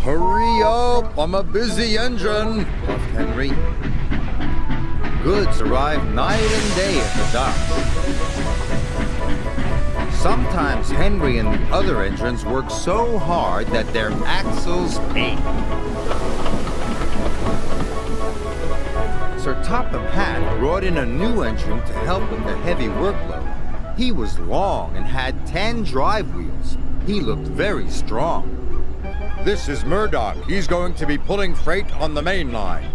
Hurry up, I'm a busy engine, puffed Henry. Goods arrived night and day at the dock. Sometimes Henry and the other engines worked so hard that their axles ached. Sir Topham Hatt brought in a new engine to help with the heavy workload. He was long and had 10 drive wheels. He looked very strong. This is Murdoch. He's going to be pulling freight on the main line.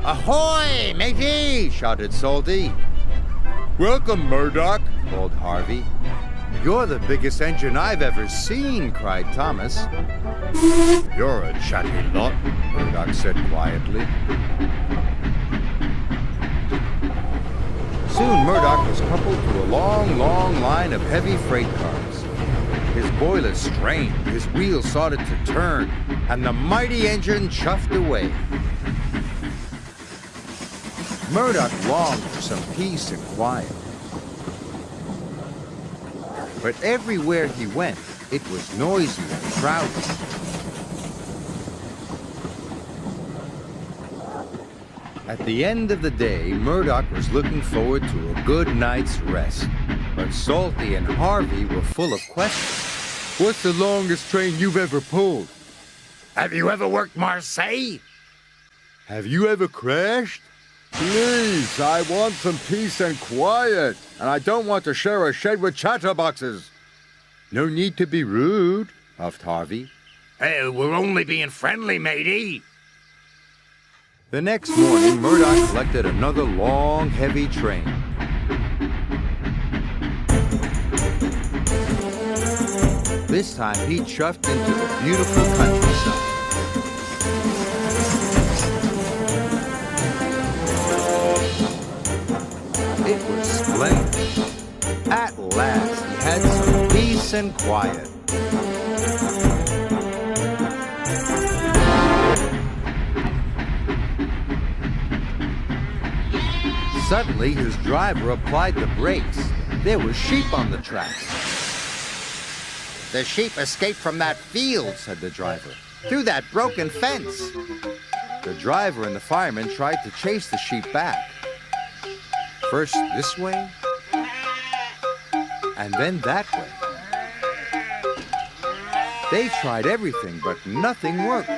Ahoy, matey! Shouted Salty. Welcome, Murdoch, called Harvey. You're the biggest engine I've ever seen, cried Thomas. You're a chatty lot, Murdoch said quietly. Soon Murdoch was coupled to a long line of heavy freight cars. His boilers strained, his wheels started to turn, and the mighty engine chuffed away. Murdoch longed for some peace and quiet. But everywhere he went, it was noisy and crowded. At the end of the day, Murdoch was looking forward to a good night's rest. But Salty and Harvey were full of questions. What's the longest train you've ever pulled? Have you ever worked Marseille? Have you ever crashed? Please, I want some peace and quiet, and I don't want to share a shed with chatterboxes. No need to be rude, puffed Harvey. Hey, we're only being friendly, matey. The next morning, Murdoch collected another long, heavy train. This time, he chuffed into the beautiful countryside. It was splendid. At last, he had some peace and quiet. Suddenly, his driver applied the brakes. There were sheep on the tracks. The sheep escaped from that field, said the driver, through that broken fence. The driver and the fireman tried to chase the sheep back. First this way, and then that way. They tried everything, but nothing worked.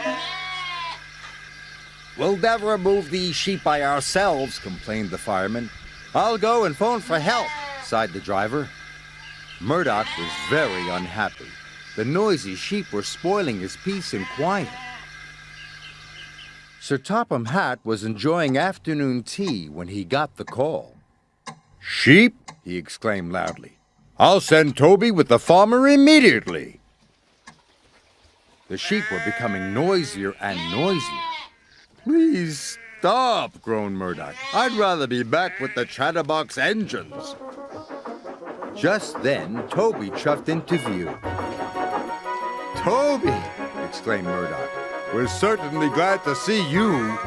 We'll never remove these sheep by ourselves, complained the fireman. I'll go and phone for help, sighed the driver. Murdoch was very unhappy. The noisy sheep were spoiling his peace and quiet. Sir Topham Hatt was enjoying afternoon tea when he got the call. Sheep? He exclaimed loudly. I'll send Toby with the farmer immediately. The sheep were becoming noisier and noisier. Please stop, groaned Murdoch. I'd rather be back with the chatterbox engines. Just then, Toby chuffed into view. Toby, exclaimed Murdoch. We're certainly glad to see you.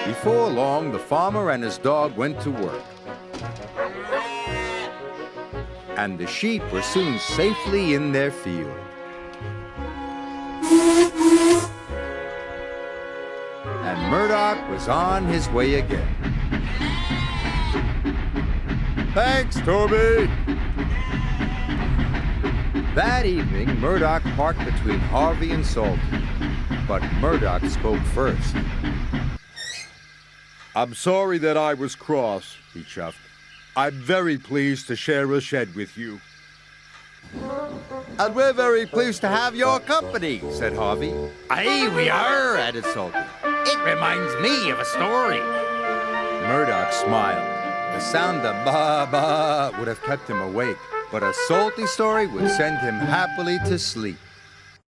Before long, the farmer and his dog went to work. And the sheep were soon safely in their field. And Murdoch was on his way again. Thanks, Toby. That evening, Murdoch parked between Harvey and Salty. But Murdoch spoke first. I'm sorry that I was cross, he chuffed. I'm very pleased to share a shed with you. And we're very pleased to have your company, said Harvey. Aye, we are, added Salty. It reminds me of a story. Murdoch smiled. The sound of ba-ba would have kept him awake, but a salty story would send him happily to sleep.